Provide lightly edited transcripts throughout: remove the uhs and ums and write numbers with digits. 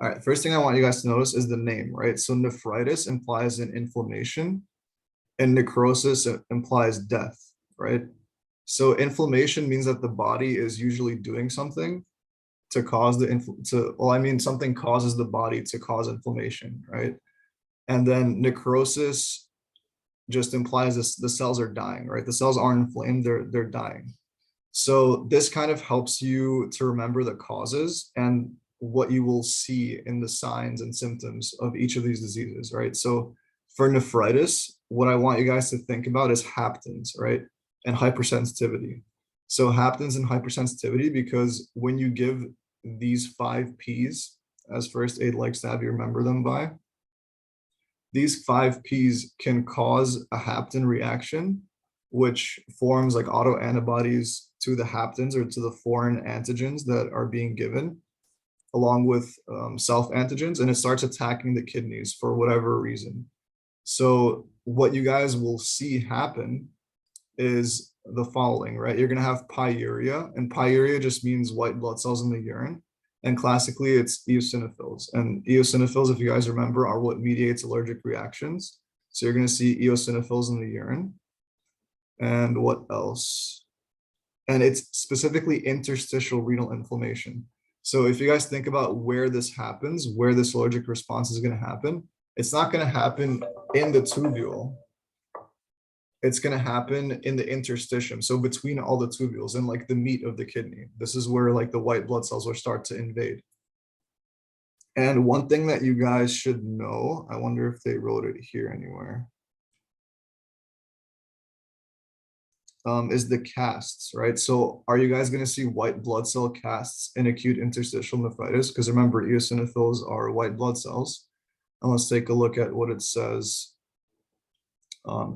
All right, first thing I want you guys to notice is the name, right? So nephritis implies an inflammation and necrosis implies death, right? So inflammation means that the body is usually doing something to cause something causes the body to cause inflammation, right? And then necrosis just implies the cells are dying, right? The cells aren't inflamed, they're dying. So this kind of helps you to remember the causes and what you will see in the signs and symptoms of each of these diseases, right? So for nephritis, what I want you guys to think about is haptens, right? And hypersensitivity. So haptens and hypersensitivity, because when you give these 5 P's, as first aid likes to have you remember them by, these 5 P's can cause a hapten reaction, which forms like autoantibodies to the haptens or to the foreign antigens that are being given, along with self-antigens, and it starts attacking the kidneys for whatever reason. So what you guys will see happen is the following, right? You're gonna have pyuria, and pyuria just means white blood cells in the urine. And classically, it's eosinophils. And eosinophils, if you guys remember, are what mediates allergic reactions. So you're gonna see eosinophils in the urine. And what else? And it's specifically interstitial renal inflammation. So if you guys think about where this happens, where this allergic response is gonna happen, it's not gonna happen in the tubule. It's going to happen in the interstitium, so between all the tubules and like the meat of the kidney. This is where like the white blood cells will start to invade. And one thing that you guys should know, I wonder if they wrote it here anywhere, is the casts, right? So are you guys going to see white blood cell casts in acute interstitial nephritis? Because remember, eosinophils are white blood cells. And let's take a look at what it says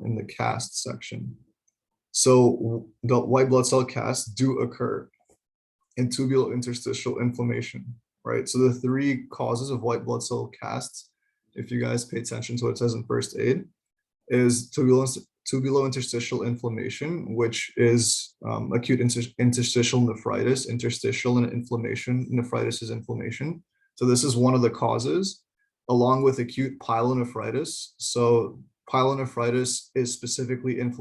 in the cast section. So the white blood cell casts do occur in tubular interstitial inflammation, right? So the 3 causes of white blood cell casts, if you guys pay attention to what it says in first aid, is tubulointerstitial inflammation, which is acute interstitial nephritis. Interstitial and inflammation, nephritis is inflammation. So this is one of the causes, along with acute pyelonephritis. So pyelonephritis is specifically an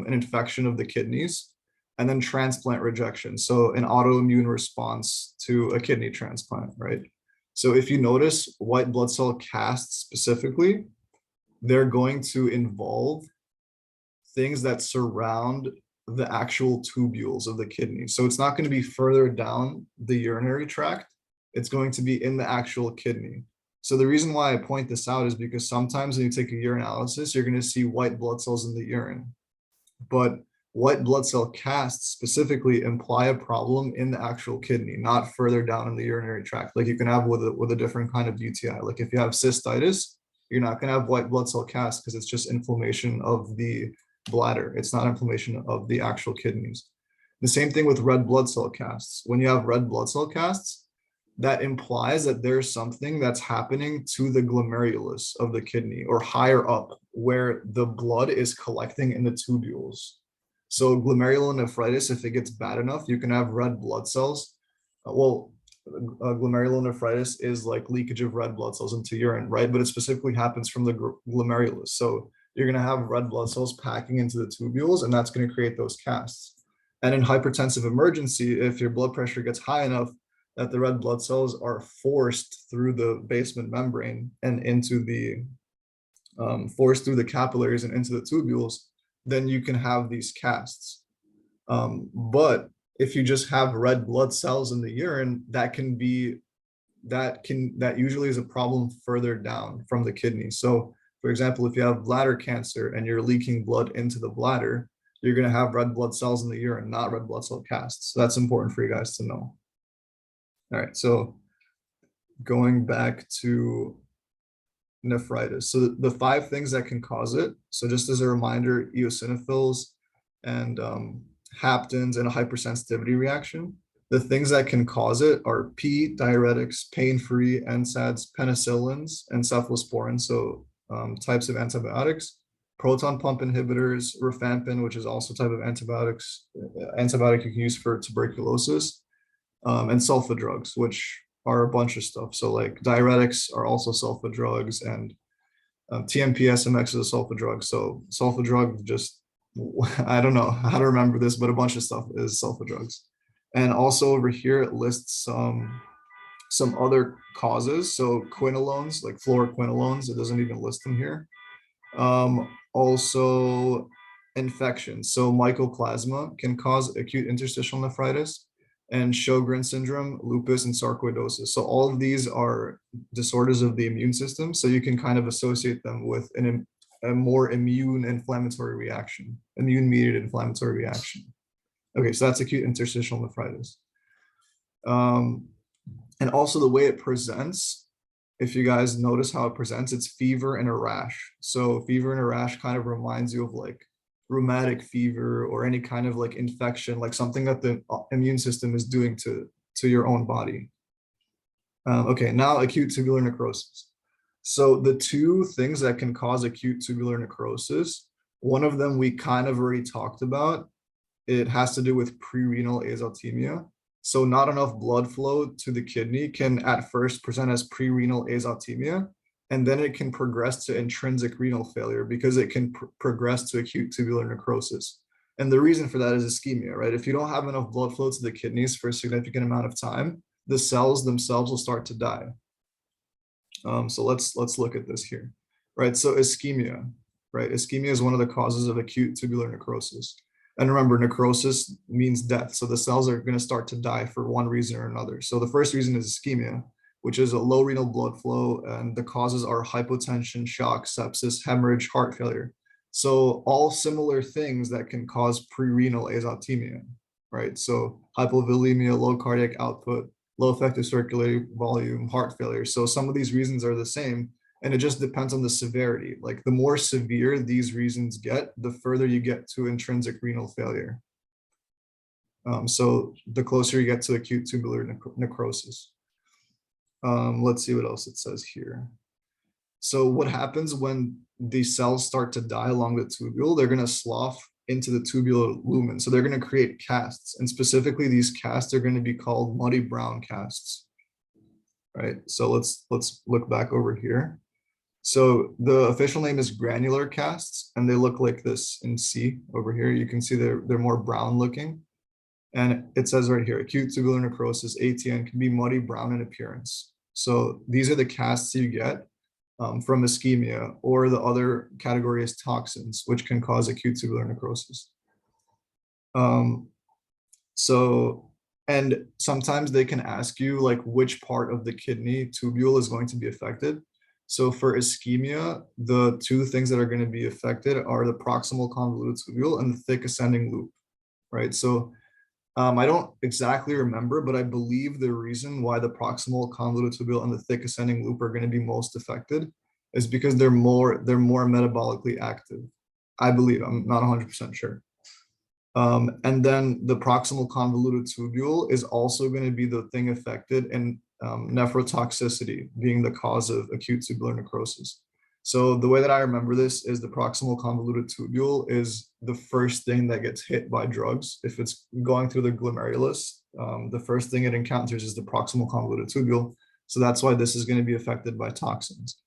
infection of the kidneys, and then transplant rejection. So an autoimmune response to a kidney transplant, right? So if you notice white blood cell casts specifically, they're going to involve things that surround the actual tubules of the kidney. So it's not going to be further down the urinary tract. It's going to be in the actual kidney. So the reason why I point this out is because sometimes when you take a urinalysis, you're going to see white blood cells in the urine. But white blood cell casts specifically imply a problem in the actual kidney, not further down in the urinary tract, like you can have with a different kind of UTI. Like if you have cystitis, you're not going to have white blood cell casts because it's just inflammation of the bladder. It's not inflammation of the actual kidneys. The same thing with red blood cell casts. When you have red blood cell casts, that implies that there's something that's happening to the glomerulus of the kidney or higher up where the blood is collecting in the tubules. So glomerulonephritis, if it gets bad enough, you can have red blood cells. Glomerulonephritis is like leakage of red blood cells into urine, right? But it specifically happens from the glomerulus. So you're going to have red blood cells packing into the tubules, and that's going to create those casts. And in hypertensive emergency, if your blood pressure gets high enough that the red blood cells are forced through the basement membrane and into the forced through the capillaries and into the tubules, then you can have these casts. But if you just have red blood cells in the urine, that usually is a problem further down from the kidney. So for example, if you have bladder cancer and you're leaking blood into the bladder, you're going to have red blood cells in the urine, not red blood cell casts. So that's important for you guys to know. All right, so going back to nephritis. So the 5 things that can cause it. So just as a reminder, eosinophils and haptens and a hypersensitivity reaction. The things that can cause it are P, diuretics, pain-free, NSAIDs, penicillins, and cephalosporins, so types of antibiotics, proton pump inhibitors, rifampin, which is also a type of antibiotic you can use for tuberculosis, and sulfa drugs, which are a bunch of stuff. So like diuretics are also sulfa drugs, and TMP-SMX is a sulfa drug. So sulfa drug, just, I don't know how to remember this, but a bunch of stuff is sulfa drugs. And also over here, it lists some other causes. So quinolones, like fluoroquinolones, it doesn't even list them here. Also infections. So mycoplasma can cause acute interstitial nephritis, and Sjogren's syndrome, lupus, and sarcoidosis. So all of these are disorders of the immune system. So you can kind of associate them with a more immune-mediated inflammatory reaction. Okay, so that's acute interstitial nephritis. And also the way it presents, if you guys notice how it presents, it's fever and a rash. So fever and a rash kind of reminds you of like rheumatic fever or any kind of like infection, like something that the immune system is doing to your own body. Okay, now acute tubular necrosis. So the two things that can cause acute tubular necrosis, one of them we kind of already talked about. It has to do with prerenal azotemia. So not enough blood flow to the kidney can at first present as prerenal azotemia, and then it can progress to intrinsic renal failure because it can progress to acute tubular necrosis. And the reason for that is ischemia, right? If you don't have enough blood flow to the kidneys for a significant amount of time, the cells themselves will start to die. So let's look at this here, right? So ischemia, right? Ischemia is one of the causes of acute tubular necrosis. And remember, necrosis means death. So the cells are going to start to die for one reason or another. So the first reason is ischemia, which is a low renal blood flow, and the causes are hypotension, shock, sepsis, hemorrhage, heart failure. So all similar things that can cause prerenal azotemia, right? So hypovolemia, low cardiac output, low effective circulating volume, heart failure. So some of these reasons are the same, and it just depends on the severity. Like the more severe these reasons get, the further you get to intrinsic renal failure. So the closer you get to acute tubular necrosis. Let's see what else it says here. So what happens when these cells start to die along the tubule? They're going to slough into the tubular lumen. So they're going to create casts, and specifically these casts are going to be called muddy brown casts, right? So let's look back over here. So the official name is granular casts, and they look like this in C over here. You can see they're more brown looking. And it says right here, acute tubular necrosis, ATN, can be muddy brown in appearance. So these are the casts you get from ischemia, or the other category is toxins, which can cause acute tubular necrosis. And sometimes they can ask you like which part of the kidney tubule is going to be affected. So for ischemia, the two things that are going to be affected are the proximal convoluted tubule and the thick ascending loop, right? So I don't exactly remember, but I believe the reason why the proximal convoluted tubule and the thick ascending loop are going to be most affected is because they're more metabolically active. I believe, I'm not 100% sure. And then the proximal convoluted tubule is also going to be the thing affected in nephrotoxicity being the cause of acute tubular necrosis. So the way that I remember this is the proximal convoluted tubule is the first thing that gets hit by drugs. If it's going through the glomerulus, the first thing it encounters is the proximal convoluted tubule. So that's why this is going to be affected by toxins.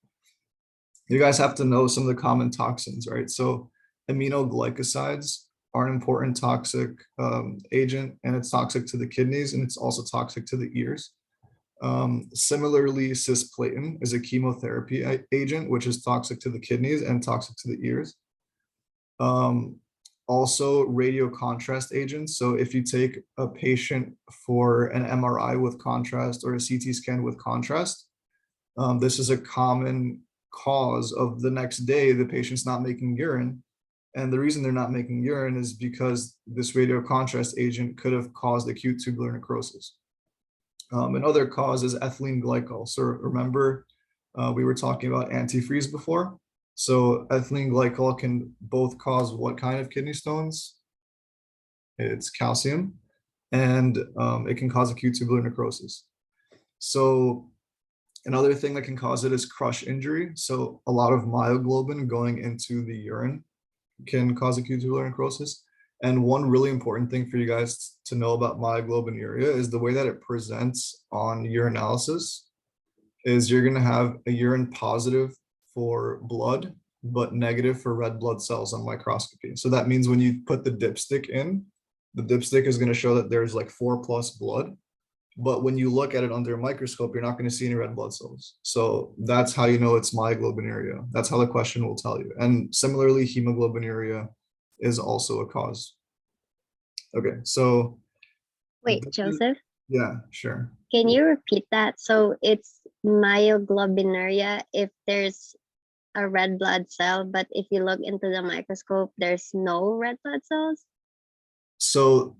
You guys have to know some of the common toxins, right? So aminoglycosides are an important toxic agent, and it's toxic to the kidneys, and it's also toxic to the ears. Similarly, cisplatin is a chemotherapy agent, which is toxic to the kidneys and toxic to the ears. Also, radiocontrast agents. So if you take a patient for an MRI with contrast or a CT scan with contrast, this is a common cause of the next day the patient's not making urine. And the reason they're not making urine is because this radiocontrast agent could have caused acute tubular necrosis. Another cause is ethylene glycol. So remember, we were talking about antifreeze before. So ethylene glycol can both cause what kind of kidney stones? It's calcium, and it can cause acute tubular necrosis. So another thing that can cause it is crush injury. So a lot of myoglobin going into the urine can cause acute tubular necrosis. And one really important thing for you guys to know about myoglobinuria is the way that it presents on urinalysis is you're going to have a urine positive for blood, but negative for red blood cells on microscopy. So that means when you put the dipstick in, the dipstick is going to show that there's like 4+ blood. But when you look at it under a microscope, you're not going to see any red blood cells. So that's how you know it's myoglobinuria. That's how the question will tell you. And similarly, hemoglobinuria is also a cause. Okay, so Wait, Joseph, yeah, sure. can you repeat that? So it's myoglobinuria if there's a red blood cell, but if you look into the microscope, there's no red blood cells? So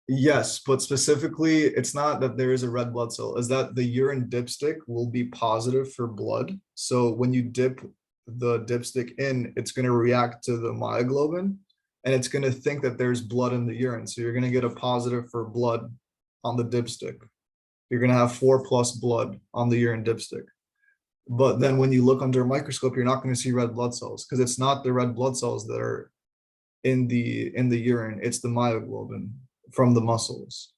yes, but specifically, it's not that there is a red blood cell, is that the urine dipstick will be positive for blood. So when you dip the dipstick in, it's going to react to the myoglobin and it's going to think that there's blood in the urine. So you're going to get a positive for blood on the dipstick. You're going to have 4+ blood on the urine dipstick. But then when you look under a microscope, you're not going to see red blood cells because it's not the red blood cells that are in the urine, it's the myoglobin from the muscles.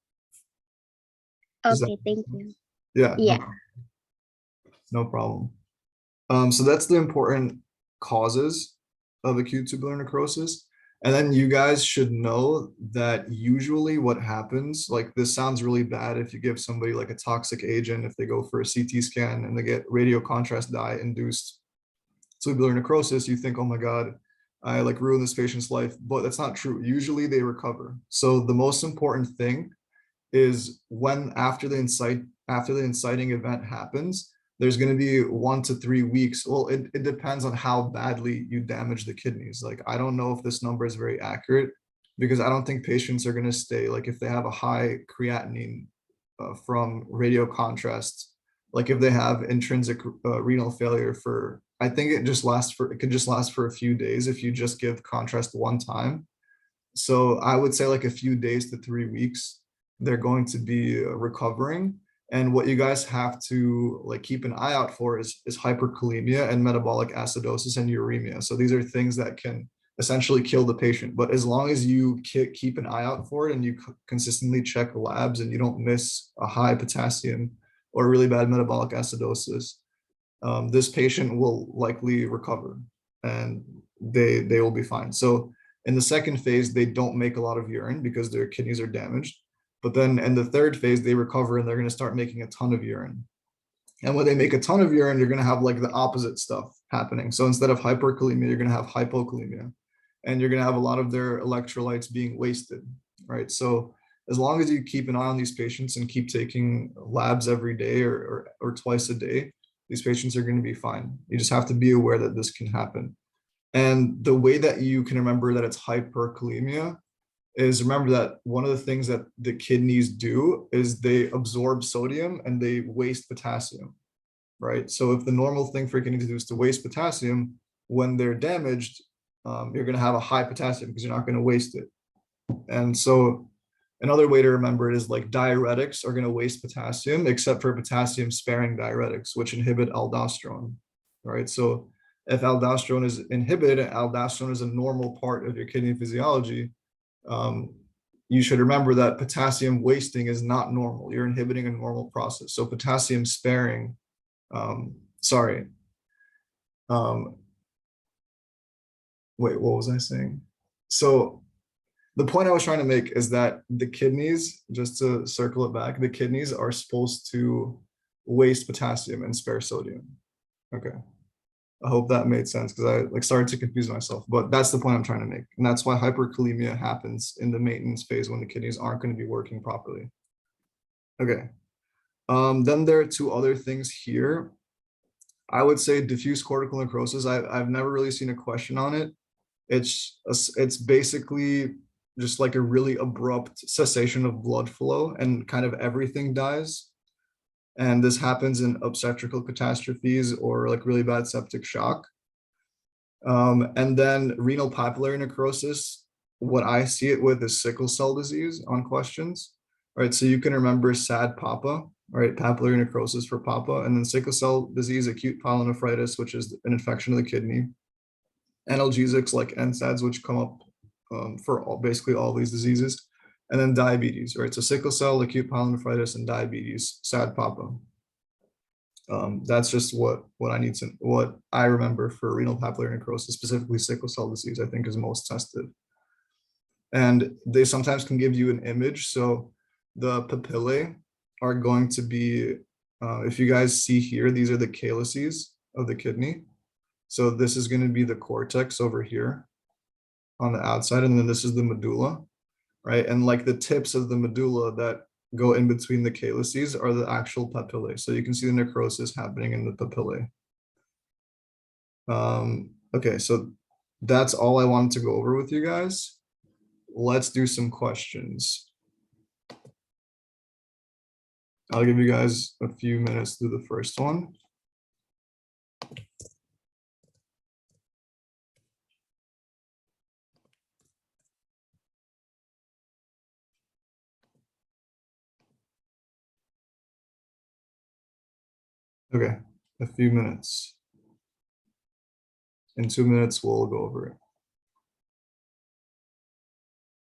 Okay, thank you. Yeah, Yeah. no problem. So that's the important causes of acute tubular necrosis. And then you guys should know that usually what happens, like this sounds really bad if you give somebody like a toxic agent, if they go for a CT scan and they get radiocontrast dye induced tubular necrosis, you think, oh my God, I like ruined this patient's life, but that's not true. Usually they recover. So the most important thing is when after the inciting event happens, there's going to be 1 to 3 weeks. Well, it depends on how badly you damage the kidneys. Like, I don't know if this number is very accurate because I don't think patients are going to stay, like if they have a high creatinine from radiocontrast, like if they have intrinsic renal failure for, I think it could just last for a few days if you just give contrast one time. So I would say like a few days to 3 weeks, they're going to be recovering. And what you guys have to like keep an eye out for is hyperkalemia and metabolic acidosis and uremia. So these are things that can essentially kill the patient. But as long as you keep an eye out for it and you consistently check labs and you don't miss a high potassium or really bad metabolic acidosis, this patient will likely recover and they will be fine. So in the second phase, they don't make a lot of urine because their kidneys are damaged. But then in the third phase, they recover and they're going to start making a ton of urine. And when they make a ton of urine, you're going to have like the opposite stuff happening. So instead of hyperkalemia, you're going to have hypokalemia. And you're going to have a lot of their electrolytes being wasted, right? So as long as you keep an eye on these patients and keep taking labs every day or twice a day, these patients are going to be fine. You just have to be aware that this can happen. And the way that you can remember that it's hyperkalemia is remember that one of the things that the kidneys do is they absorb sodium and they waste potassium, right? So if the normal thing for a kidney to do is to waste potassium, when they're damaged, you're going to have a high potassium because you're not going to waste it. And so another way to remember it is like diuretics are going to waste potassium, except for potassium sparing diuretics, which inhibit aldosterone, right? So if aldosterone is inhibited, aldosterone is a normal part of your kidney physiology. You should remember that potassium wasting is not normal. You're inhibiting a normal process. So potassium sparing, wait, what was I saying? So the point I was trying to make is that the kidneys, just to circle it back, the kidneys are supposed to waste potassium and spare sodium. Okay. I hope that made sense because I like started to confuse myself, but that's the point I'm trying to make. And that's why hyperkalemia happens in the maintenance phase when the kidneys aren't going to be working properly. Okay. Then there are 2 other things here. I would say diffuse cortical necrosis. I've never really seen a question on it. It's basically just like a really abrupt cessation of blood flow and kind of everything dies. And this happens in obstetrical catastrophes or like really bad septic shock. And then renal papillary necrosis, what I see it with is sickle cell disease on questions, right? So you can remember SAD PAPA, right? Papillary necrosis for PAPA, and then sickle cell disease, acute pyelonephritis, which is an infection of the kidney, analgesics like NSAIDs, which come up for basically all these diseases. And then diabetes, right? So sickle cell, acute pyelonephritis, and diabetes, SAD PAPA. That's just what I remember for renal papillary necrosis, specifically sickle cell disease, I think is most tested. And they sometimes can give you an image. So the papillae are going to be, if you guys see here, these are the calyces of the kidney. So this is going to be the cortex over here on the outside, and then this is the medulla, right? And like the tips of the medulla that go in between the calyces are the actual papillae. So you can see the necrosis happening in the papillae. Okay, so that's all I wanted to go over with you guys. Let's do some questions. I'll give you guys a few minutes to do the first one. Okay, a few minutes. In 2 minutes, we'll go over it.